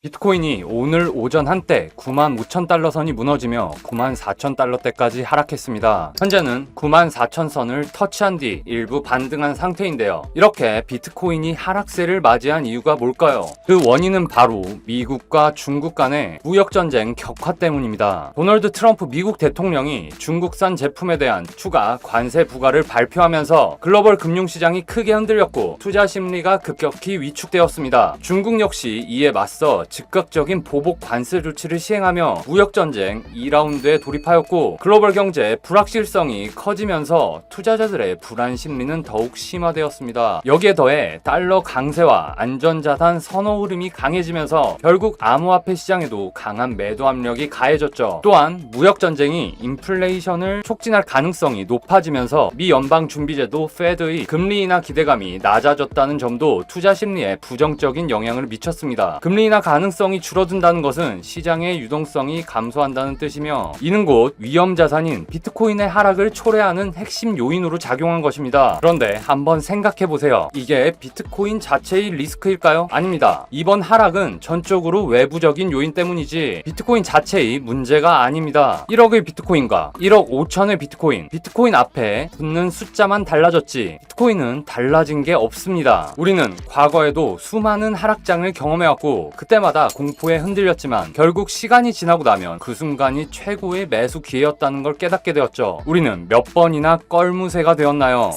비트코인이 오늘 오전 한때 95,000달러 선이 무너지며 94,000달러 대까지 하락했습니다. 현재는 94,000선을 터치한 뒤 일부 반등한 상태인데요. 이렇게 비트코인이 하락세를 맞이한 이유가 뭘까요? 그 원인은 바로 미국과 중국 간의 무역전쟁 격화 때문입니다. 도널드 트럼프 미국 대통령이 중국산 제품에 대한 추가 관세 부과를 발표하면서 글로벌 금융시장이 크게 흔들렸고 투자 심리가 급격히 위축되었습니다. 중국 역시 이에 맞서 즉각적인 보복 관세 조치를 시행하며 무역전쟁 2라운드에 돌입하였고 글로벌 경제 불확실성이 커지면서 투자자들의 불안 심리는 더욱 심화되었습니다. 여기에 더해 달러 강세와 안전자산 선호 흐름이 강해지면서 결국 암호화폐 시장에도 강한 매도 압력이 가해졌죠. 또한 무역전쟁이 인플레이션을 촉진할 가능성이 높아지면서 미 연방준비제도 페드의 금리 인하 기대감이 낮아졌다는 점도 투자 심리에 부정적인 영향을 미쳤습니다. 금리 인하 가능성이 줄어든다는 것은 시장의 유동성이 감소한다는 뜻이며 이는 곧 위험 자산인 비트코인의 하락을 초래하는 핵심 요인으로 작용한 것입니다. 그런데 한번 생각해보세요. 이게 비트코인 자체의 리스크일까요? 아닙니다. 이번 하락은 전적으로 외부적인 요인 때문이지 비트코인 자체의 문제가 아닙니다. 1억의 비트코인과 1억 5천의 비트코인 앞에 붙는 숫자만 달라졌지 비트코인은 달라진 게 없습니다. 우리는 과거에도 수많은 하락장을 경험해왔고 그때마다 공포에 흔들렸지만 결국 시간이 지나고 나면 그 순간이 최고의 매수 기회였다는 걸 깨닫게 되었죠. 우리는 몇 번이나 껄무새가 되었나요?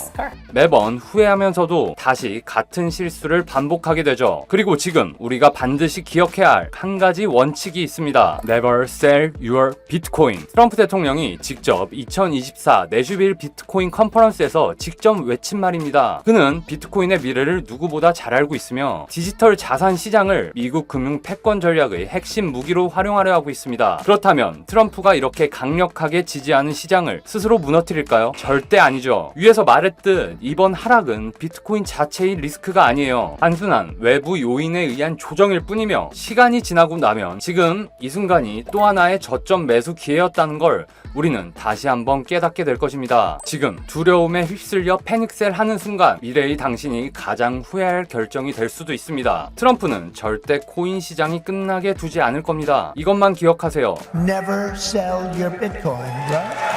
매번 후회하면서도 다시 같은 실수를 반복하게 되죠. 그리고 지금 우리가 반드시 기억해야 할 한 가지 원칙이 있습니다. Never sell your Bitcoin. 트럼프 대통령이 직접 2024 내슈빌 비트코인 컨퍼런스에서 직접 외친 말입니다. 그는 비트코인의 미래를 누구보다 잘 알고 있으며 디지털 자산 시장을 미국 금융 패권 전략의 핵심 무기로 활용하려 하고 있습니다. 그렇다면 트럼프가 이렇게 강력하게 지지하는 시장을 스스로 무너뜨릴까요? 절대 아니죠. 위에서 말했듯 이번 하락은 비트코인 자체의 리스크가 아니에요. 단순한 외부 요인에 의한 조정일 뿐이며 시간이 지나고 나면 지금 이 순간이 또 하나의 저점 매수 기회였다는 걸 우리는 다시 한번 깨닫게 될 것입니다. 지금 두려움에 휩쓸려 패닉셀 하는 순간 미래의 당신이 가장 후회할 결정이 될 수도 있습니다. 트럼프는 절대 코인 시장이 끝나게 두지 않을 겁니다. 이것만 기억하세요. Never sell your Bitcoin, right?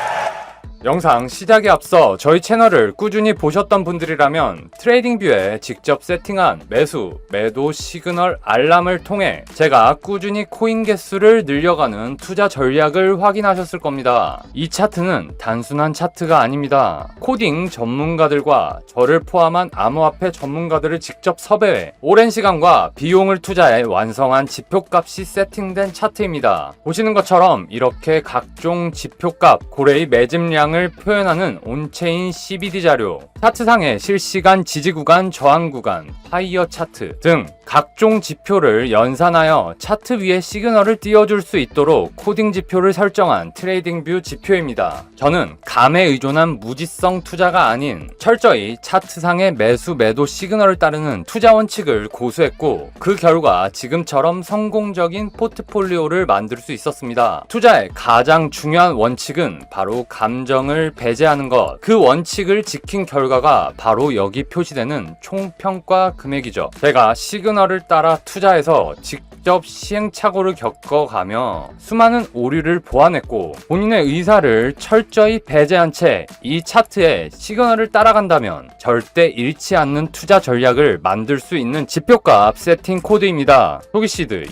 영상 시작에 앞서 저희 채널을 꾸준히 보셨던 분들이라면 트레이딩뷰에 직접 세팅한 매수, 매도 시그널 알람을 통해 제가 꾸준히 코인 개수를 늘려가는 투자 전략을 확인하셨을 겁니다. 이 차트는 단순한 차트가 아닙니다. 코딩 전문가들과 저를 포함한 암호화폐 전문가들을 직접 섭외해 오랜 시간과 비용을 투자해 완성한 지표값이 세팅된 차트입니다. 보시는 것처럼 이렇게 각종 지표값, 고래의 매집량을 표현하는 온체인 CBD 자료, 차트상의 실시간 지지 구간, 저항 구간, 파이어 차트 등 각종 지표를 연산하여 차트 위에 시그널을 띄워줄 수 있도록 코딩 지표를 설정한 트레이딩뷰 지표입니다. 저는 감에 의존한 무지성 투자가 아닌 철저히 차트상의 매수 매도 시그널을 따르는 투자 원칙을 고수했고 그 결과 지금처럼 성공적인 포트폴리오를 만들 수 있었습니다. 투자의 가장 중요한 원칙은 바로 감정을 배제하는 것. 그 원칙을 지킨 결과가 바로 여기 표시되는 총평가 금액이죠. 제가 시그널을 따라 투자해서 직접 시행착오를 겪어가며 수많은 오류를 보완했고 본인의 의사를 철저히 배제한 채 이 차트에 시그널을 따라간다면 절대 잃지 않는 투자 전략을 만들 수 있는 지표값 세팅 코드입니다. 초기시드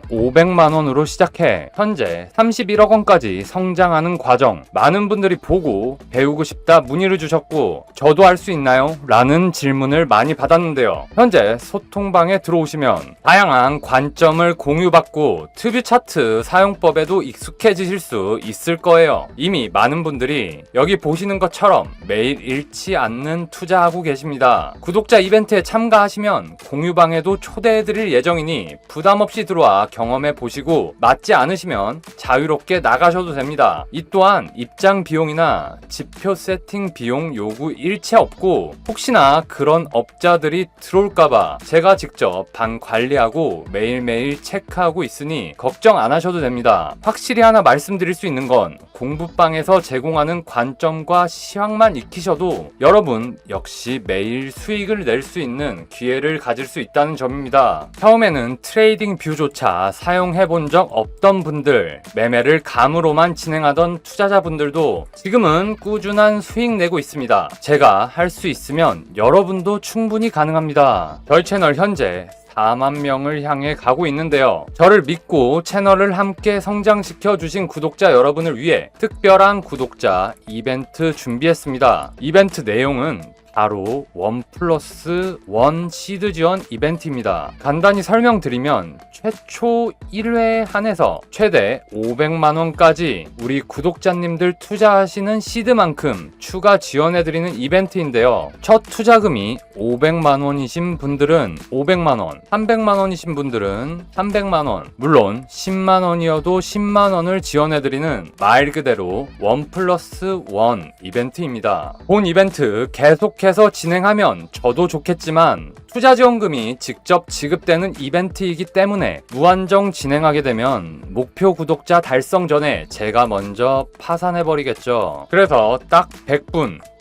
2,500만원으로 시작해 현재 31억원까지 성장하는 과정, 많은 분들이 보고 배우고 싶다 문의를 주셨고 저도 할 수 있나요? 라는 질문을 많이 받았는데요. 현재 소통방에 들어오시면 다양한 관점을 공유받고 튜브 차트 사용법에도 익숙해지실 수 있을 거예요. 이미 많은 분들이 여기 보시는 것처럼 매일 잃지 않는 투자하고 계십니다. 구독자 이벤트에 참가하시면 공유방에도 초대해드릴 예정이니 부담없이 들어와 경험해 보시고 맞지 않으시면 자유롭게 나가셔도 됩니다. 이 또한 입장 비용이나 지표 세팅 비용 요구 일체 없고 혹시나 그런 업자들이 들어올까봐 제가 직접 방 관리하고 매일매일 매일매일 체크하고 있으니 걱정 안 하셔도 됩니다. 확실히 하나 말씀드릴 수 있는 건 공부방에서 제공하는 관점과 시황만 익히셔도 여러분 역시 매일 수익을 낼 수 있는 기회를 가질 수 있다는 점입니다. 처음에는 트레이딩 뷰조차 사용해본 적 없던 분들, 매매를 감으로만 진행하던 투자자분들도 지금은 꾸준한 수익 내고 있습니다. 제가 할 수 있으면 여러분도 충분히 가능합니다. 저희 채널 현재 4만 명을 향해 가고 있는데요. 저를 믿고 채널을 함께 성장시켜 주신 구독자 여러분을 위해 특별한 구독자 이벤트 준비했습니다. 이벤트 내용은 바로 1+1 시드 지원 이벤트입니다. 간단히 설명드리면 최초 1회에 한해서 최대 500만원까지 우리 구독자님들 투자하시는 시드만큼 추가 지원해드리는 이벤트인데요. 첫 투자금이 500만원이신 분들은 500만원, 300만원이신 분들은 300만원, 물론 10만원이어도 10만원을 지원해드리는 말 그대로 1+1 이벤트입니다. 본 이벤트 계속해서 진행하면 저도 좋겠지만 투자지원금이 직접 지급되는 이벤트이기 때문에 무한정 진행하게 되면 목표 구독자 달성 전에 제가 먼저 파산해버리겠죠. 그래서 딱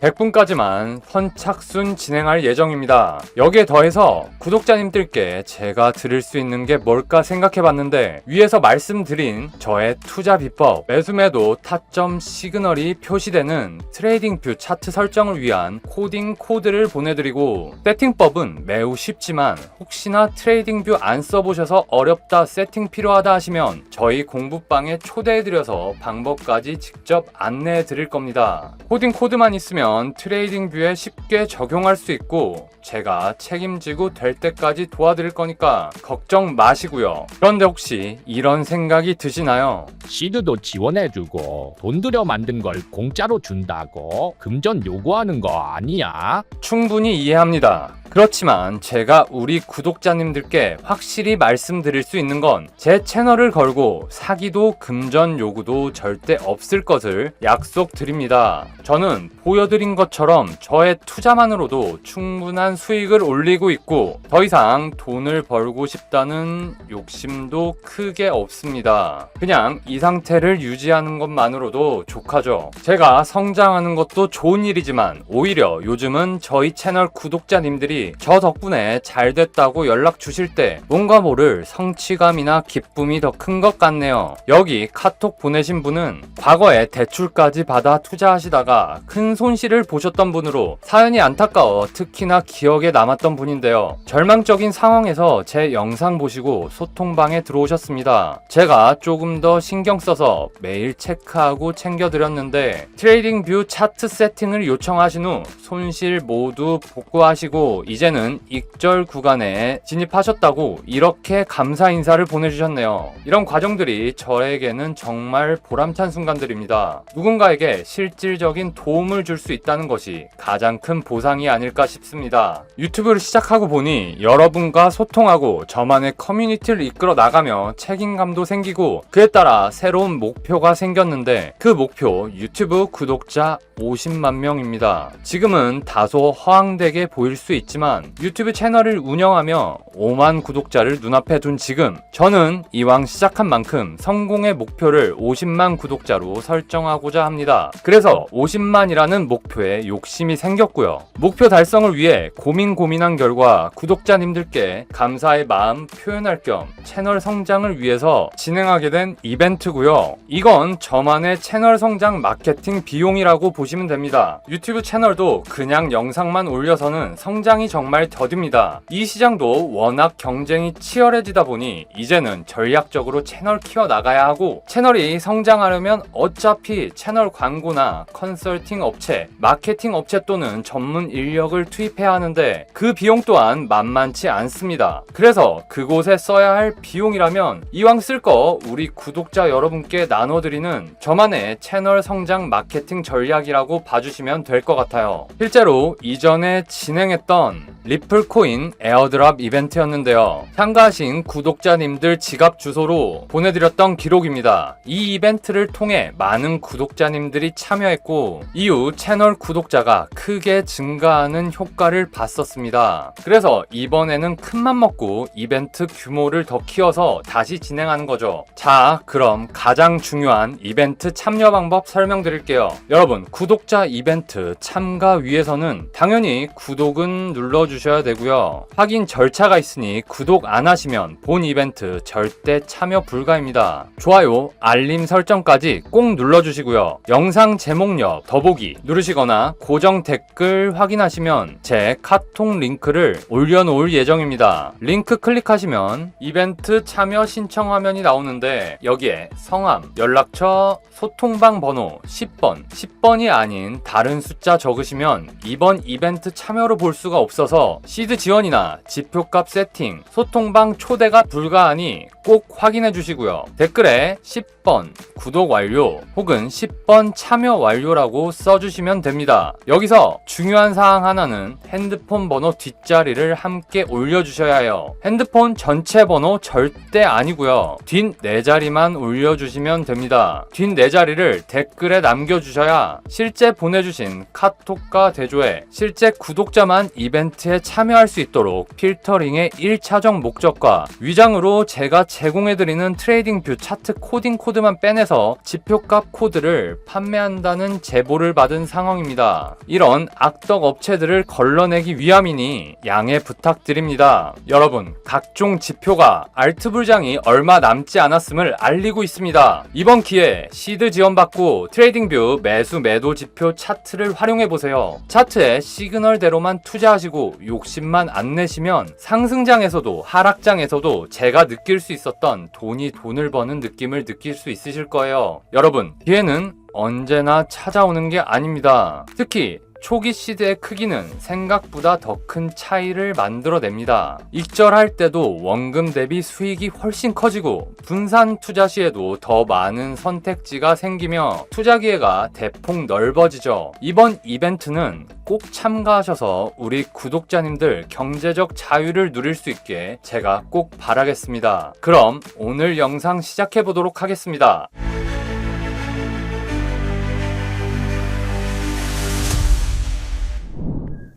100분까지만 선착순 진행할 예정입니다. 여기에 더해서 구독자님들께 제가 드릴 수 있는 게 뭘까 생각해봤는데 위에서 말씀드린 저의 투자 비법, 매수매도 타점 시그널이 표시되는 트레이딩 뷰 차트 설정을 위한 코딩 코드를 보내드리고 세팅법은 매우 쉽지만 혹시나 트레이딩 뷰 안 써보셔서 어렵다, 세팅 필요하다 하시면 저희 공부방에 초대해드려서 방법까지 직접 안내해 드릴 겁니다. 코딩 코드만 있으면 트레이딩 뷰에 쉽게 적용할 수 있고 제가 책임지고 될 때까지 도와드릴 거니까 걱정 마시고요. 그런데 혹시 이런 생각이 드시나요? 시드도 지원해주고 돈 들여 만든 걸 공짜로 준다고 금전 요구하는 거 아니야? 충분히 이해합니다. 그렇지만 제가 우리 구독자님들께 확실히 말씀드릴 수 있는 건 제 채널을 걸고 사기도 금전 요구도 절대 없을 것을 약속드립니다. 저는 보여드린 것처럼 저의 투자만으로도 충분한 수익을 올리고 있고 더 이상 돈을 벌고 싶다는 욕심도 크게 없습니다. 그냥 이 상태를 유지하는 것만으로도 족하죠. 제가 성장하는 것도 좋은 일이지만 오히려 요즘은 저희 채널 구독자님들이 저 덕분에 잘 됐다고 연락 주실 때 뭔가 모를 성취감이나 기쁨이 더 큰 것 같네요. 여기 카톡 보내신 분은 과거에 대출까지 받아 투자하시다가 큰 손실을 보셨던 분으로 사연이 안타까워 특히나 기억에 남았던 분인데요. 절망적인 상황에서 제 영상 보시고 소통방에 들어오셨습니다. 제가 조금 더 신경 써서 매일 체크하고 챙겨드렸는데 트레이딩 뷰 차트 세팅을 요청하신 후 손실 모두 복구하시고 이제는 익절 구간에 진입하셨다고 이렇게 감사 인사를 보내주셨네요. 이런 과정들이 저에게는 정말 보람찬 순간들입니다. 누군가에게 실질적인 도움을 줄 수 있다는 것이 가장 큰 보상이 아닐까 싶습니다. 유튜브를 시작하고 보니 여러분과 소통하고 저만의 커뮤니티를 이끌어 나가며 책임감도 생기고 그에 따라 새로운 목표가 생겼는데 그 목표 유튜브 구독자 50만 명입니다. 지금은 다소 허황되게 보일 수 있지만 유튜브 채널을 운영하며 5만 구독자를 눈앞에 둔 지금 저는 이왕 시작한 만큼 성공의 목표를 50만 구독자로 설정하고자 합니다. 그래서 50만이라는 목표에 욕심이 생겼고요. 목표 달성을 위해 고민한 결과 구독자님들께 감사의 마음 표현할 겸 채널 성장을 위해서 진행하게 된 이벤트고요. 이건 저만의 채널 성장 마케팅 비용이라고 보시면 됩니다. 유튜브 채널도 그냥 영상만 올려서는 성장이 정말 더딥니다. 이 시장도 워낙 경쟁이 치열해지다 보니 이제는 전략적으로 채널 키워 나가야 하고 채널이 성장하려면 어차피 채널 광고나 컨설팅 업체, 마케팅 업체 또는 전문 인력을 투입해야 하는데 그 비용 또한 만만치 않습니다. 그래서 그곳에 써야 할 비용이라면 이왕 쓸 거 우리 구독자 여러분께 나눠드리는 저만의 채널 성장 마케팅 전략이라고 봐주시면 될 것 같아요. 실제로 이전에 진행했던 리플 코인 에어드랍 이벤트였는데요. 참가하신 구독자님들 지갑 주소로 보내드렸던 기록입니다. 이 이벤트를 통해 많은 구독자님들이 참여했고 이후 채널 구독자가 크게 증가하는 효과를 봤었습니다. 그래서 이번에는 큰맘 먹고 이벤트 규모를 더 키워서 다시 진행하는 거죠. 자, 그럼 가장 중요한 이벤트 참여 방법 설명드릴게요. 여러분, 구독자 이벤트 참가 위해서는 당연히 구독은 눌러주셔야 되고요. 확인 절차가 있으니 구독 안 하시면 본 이벤트 절대 참여 불가입니다. 좋아요, 알림 설정까지 꼭 눌러주시고요. 영상 제목 옆 더보기 누르시거나 고정 댓글 확인하시면 제 카톡 링크를 올려놓을 예정입니다. 링크 클릭하시면 이벤트 참여 신청 화면이 나오는데 여기에 성함, 연락처, 소통방 번호 10번이 아닌 다른 숫자 적으시면 이번 이벤트 참여로 볼 수가 없어서 시드 지원이나 지표값 세팅, 소통방 초대가 불가하니 꼭 확인해 주시고요. 댓글에 10번 구독 완료 혹은 10번 참여 완료라고 써주시면 됩니다. 여기서 중요한 사항 하나는 핸드폰 번호 뒷자리를 함께 올려주셔야 해요. 핸드폰 전체 번호 절대 아니고요. 뒷 4자리만 올려주시면 됩니다. 뒷 4자리를 댓글에 남겨주셔야 실제 보내주신 카톡과 대조해 실제 구독자만 이벤트에 참여할 수 있도록 필터링의 1차적 목적과 위장으로 제가 제공해드리는 트레이딩뷰 차트 코딩 코드만 빼내서 지표값 코드를 판매한다는 제보를 받은 상황입니다. 이런 악덕 업체들을 걸러내기 위함이니 양해 부탁드립니다. 여러분, 각종 지표가 알트 불장이 얼마 남지 않았음을 알리고 있습니다. 이번 기회에 시드 지원받고 트레이딩뷰 매수 매도 지표 차트를 활용해보세요. 차트에 시그널대로만 투자하시고 욕심만 안 내시면 상승장에서도 하락장에서도 제가 느낄 수 있었던 돈이 돈을 버는 느낌을 느낄 수 있으실 거예요. 여러분, 기회는 언제나 찾아오는 게 아닙니다. 특히 초기 시드의 크기는 생각보다 더 큰 차이를 만들어냅니다. 익절할 때도 원금 대비 수익이 훨씬 커지고 분산 투자 시에도 더 많은 선택지가 생기며 투자 기회가 대폭 넓어지죠. 이번 이벤트는 꼭 참가하셔서 우리 구독자님들 경제적 자유를 누릴 수 있게 제가 꼭 바라겠습니다. 그럼 오늘 영상 시작해 보도록 하겠습니다.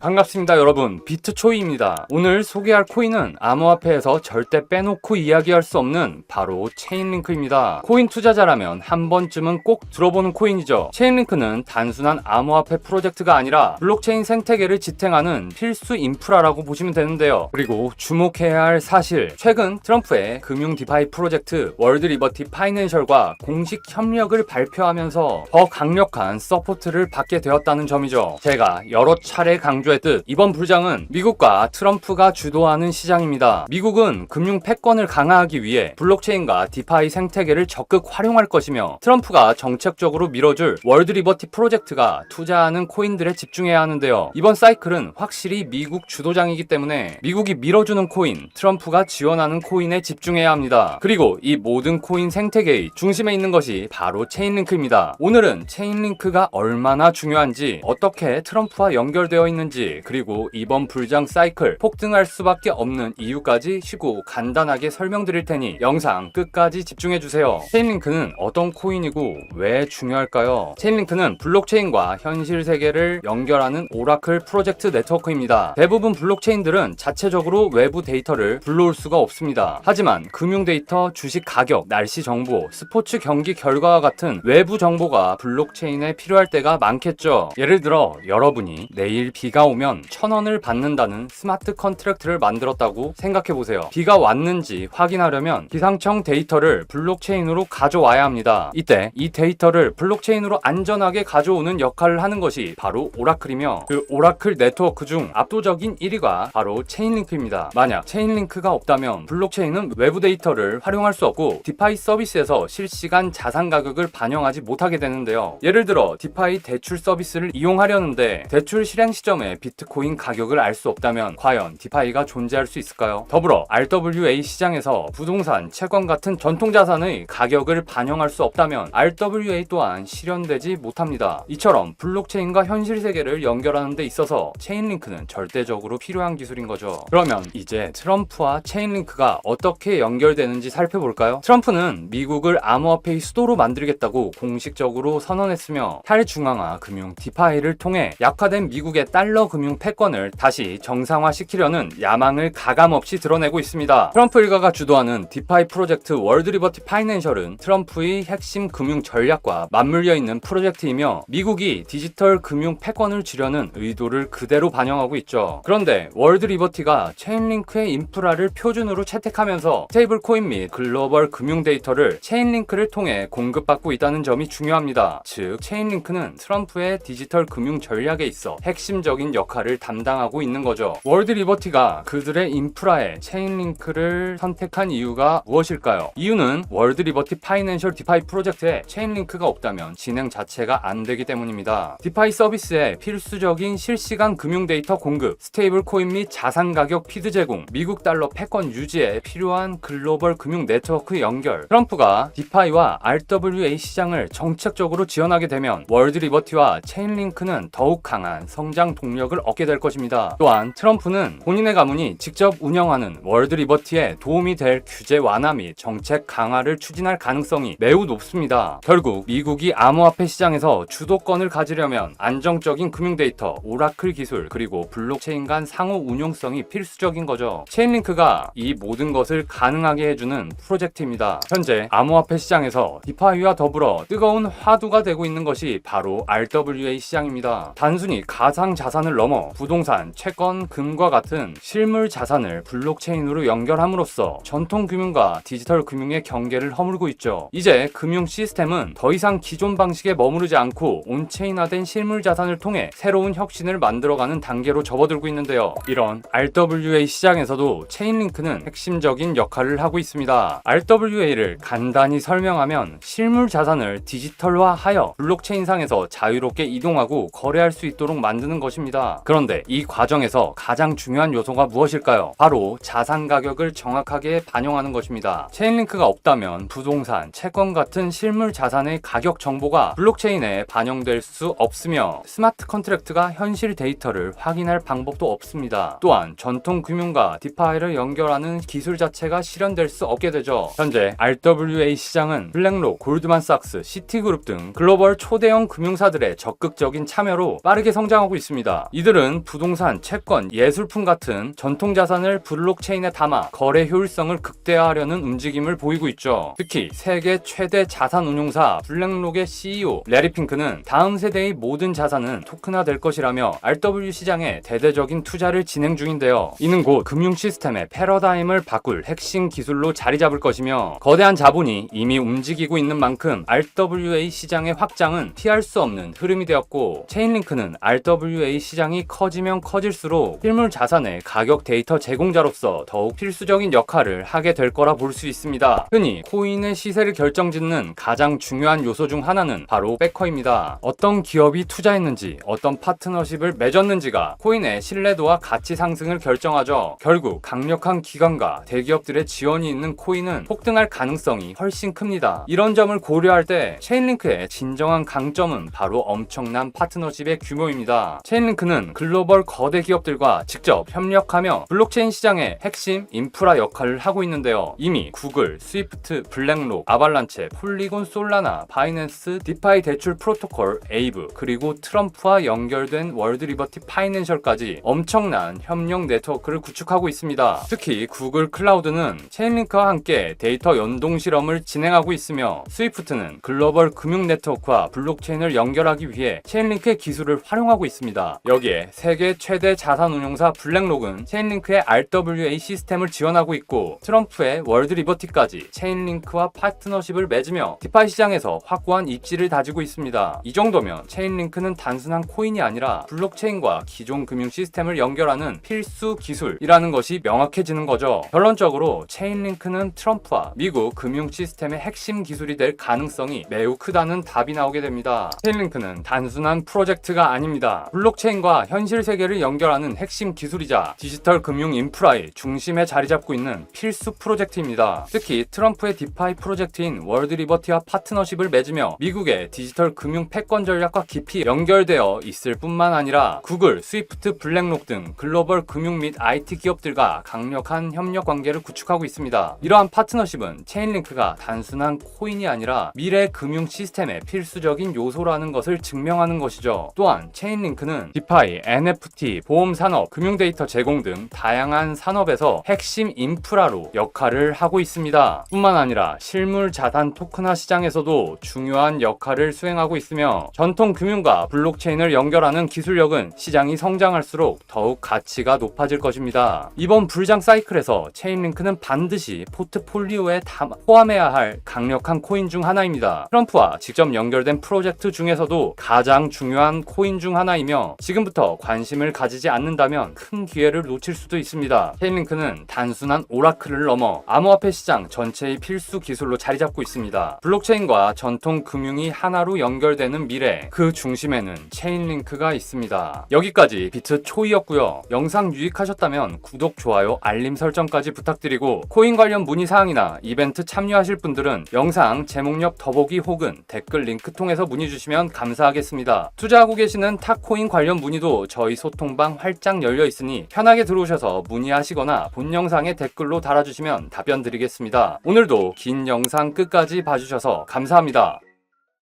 반갑습니다 여러분, 비트초이입니다. 오늘 소개할 코인은 암호화폐에서 절대 빼놓고 이야기할 수 없는 바로 체인링크입니다. 코인 투자자라면 한 번쯤은 꼭 들어보는 코인이죠. 체인링크는 단순한 암호화폐 프로젝트가 아니라 블록체인 생태계를 지탱하는 필수 인프라라고 보시면 되는데요. 그리고 주목해야 할 사실, 최근 트럼프의 금융 디파이 프로젝트 월드 리버티 파이낸셜과 공식 협력을 발표하면서 더 강력한 서포트를 받게 되었다는 점이죠. 제가 여러 차례 강조했듯 이번 불장은 미국과 트럼프가 주도하는 시장입니다. 미국은 금융 패권을 강화하기 위해 블록체인과 디파이 생태계를 적극 활용할 것이며 트럼프가 정책적으로 밀어줄 월드 리버티 프로젝트가 투자하는 코인들에 집중해야 하는데요. 이번 사이클은 확실히 미국 주도장이기 때문에 미국이 밀어주는 코인, 트럼프가 지원하는 코인에 집중해야 합니다. 그리고 이 모든 코인 생태계의 중심에 있는 것이 바로 체인링크입니다. 오늘은 체인링크가 얼마나 중요한지, 어떻게 트럼프와 연결되어 있는지, 그리고 이번 불장 사이클 폭등할 수밖에 없는 이유까지 쉽고 간단하게 설명드릴 테니 영상 끝까지 집중해주세요. 체인링크는 어떤 코인이고 왜 중요할까요? 체인링크는 블록체인과 현실 세계를 연결하는 오라클 프로젝트 네트워크입니다. 대부분 블록체인들은 자체적으로 외부 데이터를 불러올 수가 없습니다. 하지만 금융 데이터, 주식 가격, 날씨 정보, 스포츠 경기 결과와 같은 외부 정보가 블록체인에 필요할 때가 많겠죠. 예를 들어 여러분이 내일 비가 오면 1,000원을 받는다는 스마트 컨트랙트를 만들었다고 생각해보세요. 비가 왔는지 확인하려면 기상청 데이터를 블록체인으로 가져와야 합니다. 이때 이 데이터를 블록체인으로 안전하게 가져오는 역할을 하는 것이 바로 오라클이며 그 오라클 네트워크 중 압도적인 1위가 바로 체인링크입니다. 만약 체인링크가 없다면 블록체인은 외부 데이터를 활용할 수 없고 디파이 서비스에서 실시간 자산 가격을 반영하지 못하게 되는데요. 예를 들어 디파이 대출 서비스를 이용하려는데 대출 실행 시점에 통해 비트코인 가격을 알 수 없다면 과연 디파이가 존재할 수 있을까요? 더불어 RWA 시장에서 부동산, 채권 같은 전통자산의 가격을 반영할 수 없다면 RWA 또한 실현되지 못합니다. 이처럼 블록체인과 현실 세계를 연결하는 데 있어서 체인링크는 절대적으로 필요한 기술인 거죠. 그러면 이제 트럼프와 체인링크가 어떻게 연결되는지 살펴볼까요? 트럼프는 미국을 암호화폐의 수도로 만들겠다고 공식적으로 선언했으며 탈중앙화 금융 디파이를 통해 약화된 미국의 달러 금융 패권을 다시 정상화시키려는 야망을 가감없이 드러내고 있습니다. 트럼프 일가가 주도하는 디파이 프로젝트 월드 리버티 파이낸셜은 트럼프의 핵심 금융 전략과 맞물려 있는 프로젝트이며 미국이 디지털 금융 패권을 쥐려는 의도를 그대로 반영하고 있죠. 그런데 월드 리버티가 체인링크의 인프라를 표준으로 채택하면서 스테이블 코인 및 글로벌 금융 데이터를 체인링크를 통해 공급받고 있다는 점이 중요합니다. 즉 체인링크는 트럼프의 디지털 금융 전략에 있어 핵심적인 역할을 담당하고 있는 거죠. 월드 리버티가 그들의 인프라에 체인링크를 선택한 이유가 무엇일까요? 이유는 월드 리버티 파이낸셜 디파이 프로젝트에 체인링크가 없다면 진행 자체가 안 되기 때문입니다. 디파이 서비스에 필수적인 실시간 금융 데이터 공급, 스테이블 코인 및 자산 가격 피드 제공, 미국 달러 패권 유지에 필요한 글로벌 금융 네트워크 연결. 트럼프가 디파이와 RWA 시장을 정책적으로 지원하게 되면 월드 리버티와 체인링크는 더욱 강한 성장 동력을 얻게 될 것입니다. 또한 트럼프는 본인의 가문이 직접 운영하는 월드 리버티에 도움이 될 규제 완화 및 정책 강화를 추진할 가능성이 매우 높습니다. 결국 미국이 암호화폐 시장에서 주도권을 가지려면 안정적인 금융 데이터, 오라클 기술, 그리고 블록체인 간 상호 운용성이 필수적인 거죠. 체인링크가 이 모든 것을 가능하게 해주는 프로젝트입니다. 현재 암호화폐 시장에서 디파이와 더불어 뜨거운 화두가 되고 있는 것이 바로 RWA 시장입니다. 단순히 가상 자산을 넘어 부동산, 채권, 금과 같은 실물 자산을 블록체인으로 연결함으로써 전통 금융과 디지털 금융의 경계를 허물고 있죠. 이제 금융 시스템은 더 이상 기존 방식에 머무르지 않고 온체인화된 실물 자산을 통해 새로운 혁신을 만들어가는 단계로 접어들고 있는데요. 이런 RWA 시장에서도 체인링크는 핵심적인 역할을 하고 있습니다. RWA를 간단히 설명하면 실물 자산을 디지털화하여 블록체인상에서 자유롭게 이동하고 거래할 수 있도록 만드는 것입니다. 그런데 이 과정에서 가장 중요한 요소가 무엇일까요? 바로 자산 가격을 정확하게 반영하는 것입니다. 체인링크가 없다면 부동산, 채권 같은 실물 자산의 가격 정보가 블록체인에 반영될 수 없으며 스마트 컨트랙트가 현실 데이터를 확인할 방법도 없습니다. 또한 전통 금융과 디파이를 연결하는 기술 자체가 실현될 수 없게 되죠. 현재 RWA 시장은 블랙록, 골드만삭스, 시티그룹 등 글로벌 초대형 금융사들의 적극적인 참여로 빠르게 성장하고 있습니다. 이들은 부동산, 채권, 예술품 같은 전통 자산을 블록체인에 담아 거래 효율성을 극대화하려는 움직임을 보이고 있죠. 특히 세계 최대 자산 운용사 블랙록의 CEO 레리 핑크는 다음 세대의 모든 자산은 토큰화될 것이라며 RW 시장에 대대적인 투자를 진행 중인데요. 이는 곧 금융 시스템의 패러다임을 바꿀 핵심 기술로 자리 잡을 것이며 거대한 자본이 이미 움직이고 있는 만큼 RWA 시장의 확장은 피할 수 없는 흐름이 되었고 체인링크는 RWA 시장이 커지면 커질수록 실물 자산의 가격 데이터 제공자로서 더욱 필수적인 역할을 하게 될 거라 볼 수 있습니다. 흔히 코인의 시세를 결정짓는 가장 중요한 요소 중 하나는 바로 배커입니다. 어떤 기업이 투자했는지, 어떤 파트너십을 맺었는지가 코인의 신뢰도와 가치 상승을 결정하죠. 결국 강력한 기관과 대기업들의 지원이 있는 코인은 폭등할 가능성이 훨씬 큽니다. 이런 점을 고려할 때 체인링크의 진정한 강점은 바로 엄청난 파트너십의 규모입니다. 체인링크는 글로벌 거대 기업들과 직접 협력하며 블록체인 시장의 핵심 인프라 역할을 하고 있는데요. 이미 구글, 스위프트, 블랙록, 아발란체, 폴리곤, 솔라나, 바이낸스, 디파이 대출 프로토콜, 에이브, 그리고 트럼프와 연결된 월드 리버티 파이낸셜까지 엄청난 협력 네트워크를 구축하고 있습니다. 특히 구글 클라우드는 체인링크와 함께 데이터 연동 실험을 진행하고 있으며 스위프트는 글로벌 금융 네트워크와 블록체인을 연결하기 위해 체인링크의 기술을 활용하고 있습니다. 여기에 세계 최대 자산 운용사 블랙록은 체인링크의 RWA 시스템을 지원하고 있고 트럼프의 월드 리버티까지 체인링크와 파트너십을 맺으며 디파이 시장에서 확고한 입지를 다지고 있습니다. 이 정도면 체인링크는 단순한 코인이 아니라 블록체인과 기존 금융 시스템을 연결하는 필수 기술이라는 것이 명확해지는 거죠. 결론적으로 체인링크는 트럼프와 미국 금융 시스템의 핵심 기술이 될 가능성이 매우 크다는 답이 나오게 됩니다. 체인링크는 단순한 프로젝트가 아닙니다. 블록체인과 블록체인과 현실 세계를 연결하는 핵심 기술이자 디지털 금융 인프라의 중심에 자리 잡고 있는 필수 프로젝트입니다. 특히 트럼프의 디파이 프로젝트인 월드 리버티와 파트너십을 맺으며 미국의 디지털 금융 패권 전략과 깊이 연결되어 있을 뿐만 아니라 구글, 스위프트, 블랙록 등 글로벌 금융 및 IT 기업들과 강력한 협력 관계를 구축하고 있습니다. 이러한 파트너십은 체인링크가 단순한 코인이 아니라 미래 금융 시스템의 필수적인 요소라는 것을 증명하는 것이죠. 또한 체인링크는 디파이, NFT, 보험 산업, 금융 데이터 제공 등 다양한 산업에서 핵심 인프라로 역할을 하고 있습니다. 뿐만 아니라 실물 자산 토큰화 시장에서도 중요한 역할을 수행하고 있으며 전통 금융과 블록체인을 연결하는 기술력은 시장이 성장할수록 더욱 가치가 높아질 것입니다. 이번 불장 사이클에서 체인링크는 반드시 포트폴리오에 포함해야 할 강력한 코인 중 하나입니다. 트럼프와 직접 연결된 프로젝트 중에서도 가장 중요한 코인 중 하나이며 지금부터 관심을 가지지 않는다면 큰 기회를 놓칠 수도 있습니다. 체인링크는 단순한 오라클을 넘어 암호화폐 시장 전체의 필수 기술로 자리 잡고 있습니다. 블록체인과 전통 금융이 하나로 연결되는 미래, 그 중심에는 체인링크가 있습니다. 여기까지 비트 초이였고요. 영상 유익하셨다면 구독, 좋아요, 알림 설정까지 부탁드리고 코인 관련 문의사항이나 이벤트 참여하실 분들은 영상 제목옆 더보기 혹은 댓글 링크 통해서 문의 주시면 감사하겠습니다. 투자하고 계시는 탁코인 관련 문의도 저희 소통방 활짝 열려 있으니 편하게 들어오셔서 문의하시거나 본 영상에 댓글로 달아주시면 답변 드리겠습니다. 오늘도 긴 영상 끝까지 봐주셔서 감사합니다.